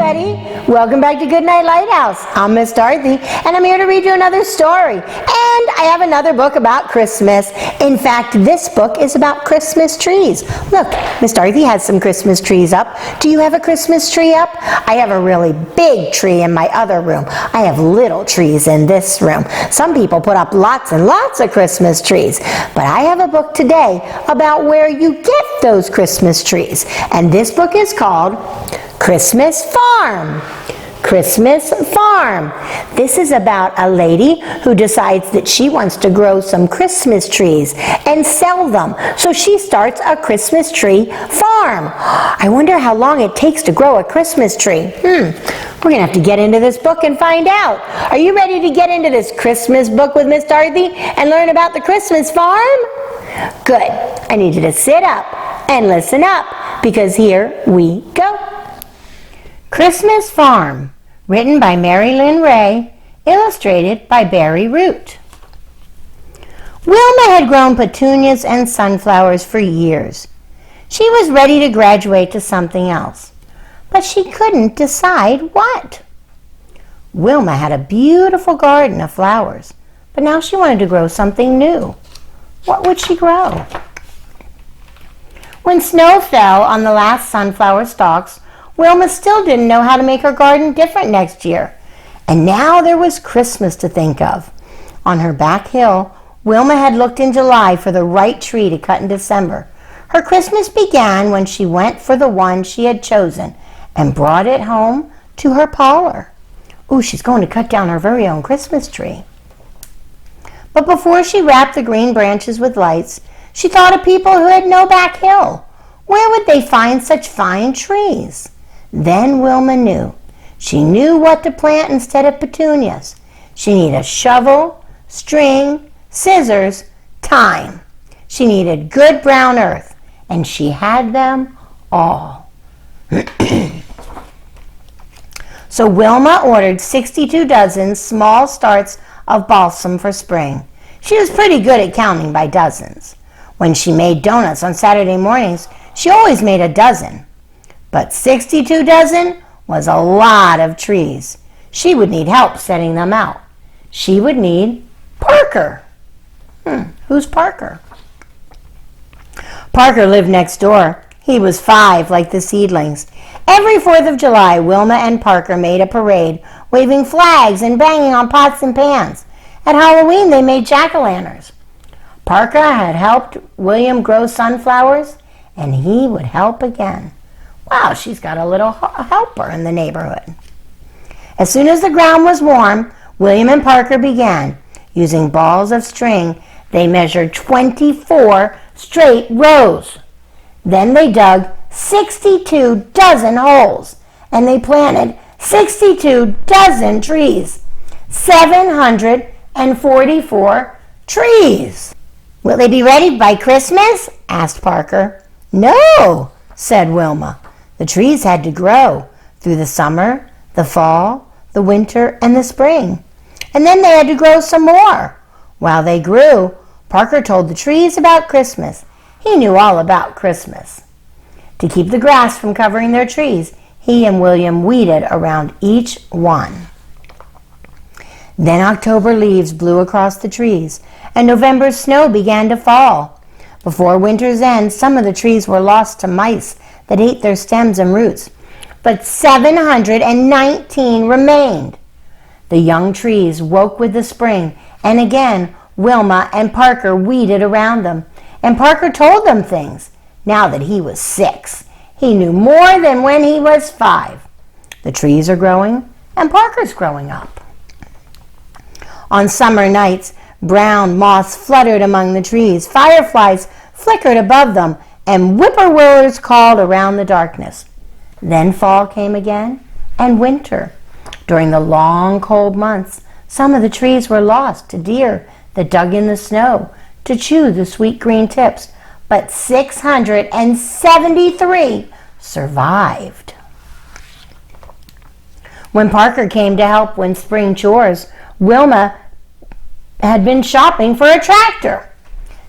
everybody. Welcome back to Goodnight, Lighthouse. I'm Miss Dorothy, and I'm here to read you another story. And I have another book about Christmas. In fact, this book is about Christmas trees. Look, Miss Dorothy has some Christmas trees up. Do you have a Christmas tree up? I have a really big tree in my other room. I have little trees in this room. Some people put up lots and lots of Christmas trees. But I have a book today about where you get those Christmas trees. And this book is called Christmas Farm. Christmas Farm. This is about a lady who decides that she wants to grow some Christmas trees and sell them. So she starts a Christmas tree farm. I wonder how long it takes to grow a Christmas tree. We're going to have to get into this book and find out. Are you ready to get into this Christmas book with Miss Dorothy and learn about the Christmas farm? Good. I need you to sit up and listen up, because here we go. Christmas Farm, written by Mary Lynn Ray, illustrated by Barry Root. Wilma had grown petunias and sunflowers for years. She was ready to graduate to something else, but she couldn't decide what. Wilma had a beautiful garden of flowers, but now she wanted to grow something new. What would she grow? When snow fell on the last sunflower stalks, Wilma still didn't know how to make her garden different next year. And now there was Christmas to think of. On her back hill, Wilma had looked in July for the right tree to cut in December. Her Christmas began when she went for the one she had chosen and brought it home to her parlor. Ooh, she's going to cut down her very own Christmas tree. But before she wrapped the green branches with lights, she thought of people who had no back hill. Where would they find such fine trees? Then Wilma knew. She knew what to plant instead of petunias. She needed a shovel, string, scissors, time. She needed good brown earth, and she had them all. So Wilma ordered 62 dozen small starts of balsam for spring. She was pretty good at counting by dozens. When she made donuts on Saturday mornings, she always made a dozen. But 62 dozen was a lot of trees. She would need help setting them out. She would need Parker. Who's Parker? Parker lived next door. He was 5, like the seedlings. Every 4th of July, Wilma and Parker made a parade, waving flags and banging on pots and pans. At Halloween, they made jack-o'-lanterns. Parker had helped William grow sunflowers, and he would help again. Wow, she's got a little helper in the neighborhood. As soon as the ground was warm, William and Parker began. Using balls of string, they measured 24 straight rows. Then they dug 62 dozen holes, and they planted 62 dozen trees. 744 trees. Will they be ready by Christmas? Asked Parker. No, said Wilma. The trees had to grow through the summer, the fall, the winter, and the spring. And then they had to grow some more. While they grew, Parker told the trees about Christmas. He knew all about Christmas. To keep the grass from covering their trees, he and William weeded around each one. Then October leaves blew across the trees, and November's snow began to fall. Before winter's end, some of the trees were lost to mice that ate their stems and roots, but 719 remained. The young trees woke with the spring, and again Wilma and Parker weeded around them, and Parker told them things. Now that he was 6, he knew more than when he was 5. The trees are growing, and Parker's growing up. On summer nights, brown moths fluttered among the trees, fireflies flickered above them, and whippoorwills called around the darkness. Then fall came again, and winter. During the long, cold months, some of the trees were lost to deer that dug in the snow to chew the sweet green tips, but 673 survived. When Parker came to help with spring chores, Wilma had been shopping for a tractor.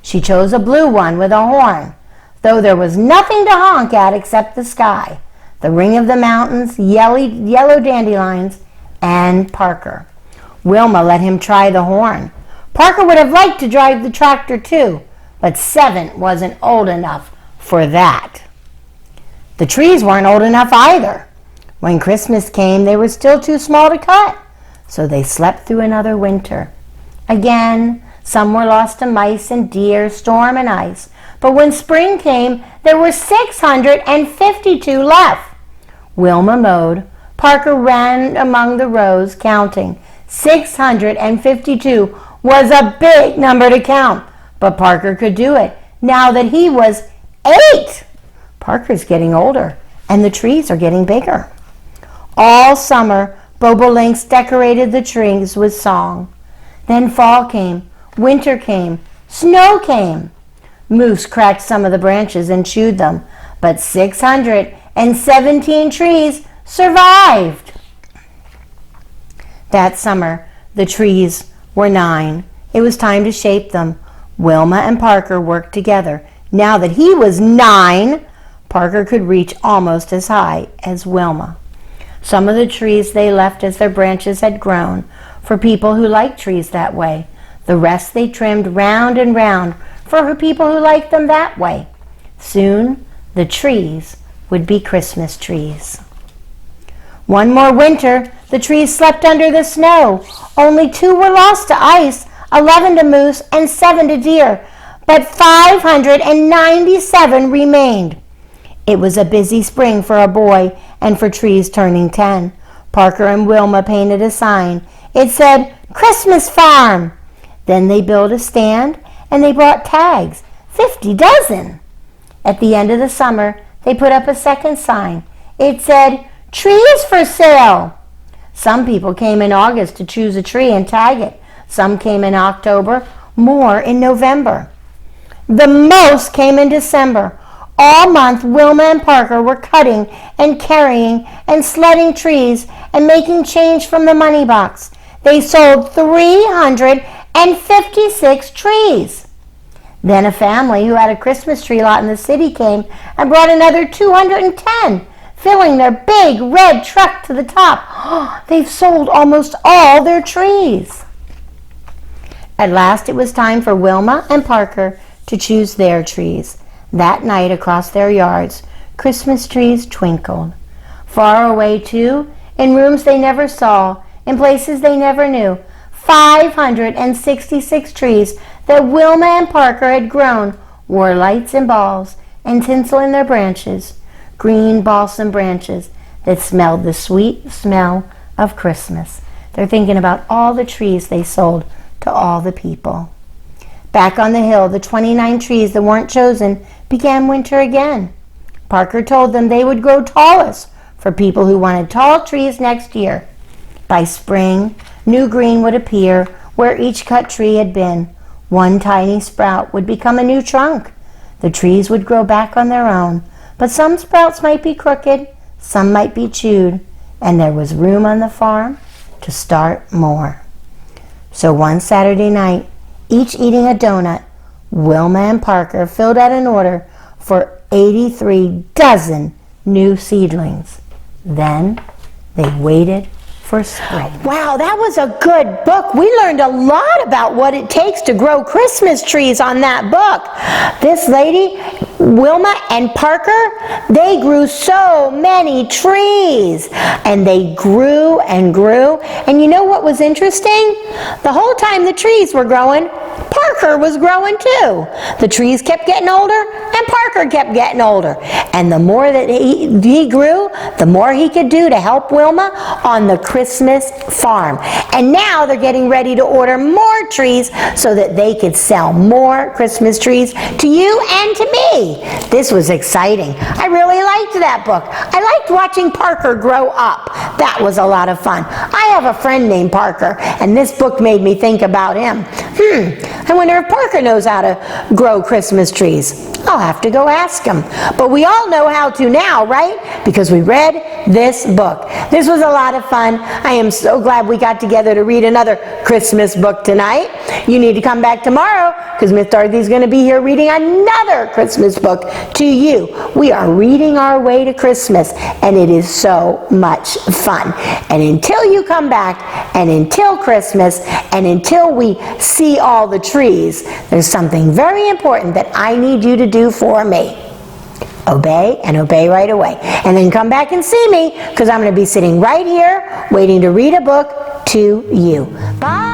She chose a blue one with a horn, though there was nothing to honk at except the sky. the Ring of the Mountains, yellow dandelions, and Parker. Wilma let him try the horn. Parker would have liked to drive the tractor too, but 7 wasn't old enough for that. The trees weren't old enough either. When Christmas came, they were still too small to cut, so they slept through another winter. Again, some were lost to mice and deer, storm and ice, but when spring came, there were 652 left. Wilma mowed. Parker ran among the rows, counting. 652 was a big number to count, but Parker could do it now that he was 8. Parker's getting older, and the trees are getting bigger. All summer, bobolinks decorated the trees with song. Then fall came, winter came, snow came. Moose cracked some of the branches and chewed them, but 617 trees survived. That summer, the trees were 9. It was time to shape them. Wilma and Parker worked together. Now that he was 9, Parker could reach almost as high as Wilma. Some of the trees they left as their branches had grown, for people who liked trees that way. The rest they trimmed round and round, for people who liked them that way. Soon, the trees would be Christmas trees. One more winter, the trees slept under the snow. Only 2 were lost to ice, 11 to moose, and 7 to deer, but 597 remained. It was a busy spring for a boy and for trees turning 10. Parker and Wilma painted a sign. It said, "Christmas Farm." Then they built a stand and they brought tags, 50 dozen. At the end of the summer, they put up a second sign. It said, "Trees for sale." Some people came in August to choose a tree and tag it. Some came in October, more in November. The most came in December. All month, Wilma and Parker were cutting and carrying and sledding trees and making change from the money box. They sold 356 trees. Then a family who had a Christmas tree lot in the city came and brought another 210, filling their big red truck to the top. They've sold almost all their trees. At last it was time for Wilma and Parker to choose their trees. That night across their yards, Christmas trees twinkled. Far away, too, in rooms they never saw, in places they never knew, 566 trees that Wilma and Parker had grown wore lights and balls and tinsel in their branches, green balsam branches that smelled the sweet smell of Christmas. They're thinking about all the trees they sold to all the people. Back on the hill, the 29 trees that weren't chosen began winter again. Parker told them they would grow tallest for people who wanted tall trees next year. By spring, new green would appear where each cut tree had been. One tiny sprout would become a new trunk. The trees would grow back on their own, but some sprouts might be crooked, some might be chewed, and there was room on the farm to start more. So one Saturday night, each eating a donut, Wilma and Parker filled out an order for 83 dozen new seedlings. Then they waited for spring. Wow, that was a good book. We learned a lot about what it takes to grow Christmas trees on that book. This lady, Wilma and Parker, they grew so many trees. And they grew and grew. And you know what was interesting? The whole time the trees were growing, Parker was growing too. The trees kept getting older and Parker kept getting older. And the more that he grew, the more he could do to help Wilma on the Christmas farm. And now they're getting ready to order more trees so that they could sell more Christmas trees to you and to me. This was exciting. I really liked that book. I liked watching Parker grow up. That was a lot of fun. I have a friend named Parker, and this book made me think about him. I wonder if Parker knows how to grow Christmas trees. I'll have to go ask him. But we all know how to now, right? Because we read this book. This was a lot of fun. I am so glad we got together to read another Christmas book tonight. You need to come back tomorrow because Miss Dorothy's going to be here reading another Christmas book to you. We are reading our way to Christmas, and it is so much fun. And until you come back, and until Christmas, and until we see all the trees, there's something very important that I need you to do for me. Obey, and obey right away. And then come back and see me, because I'm going to be sitting right here waiting to read a book to you. Bye!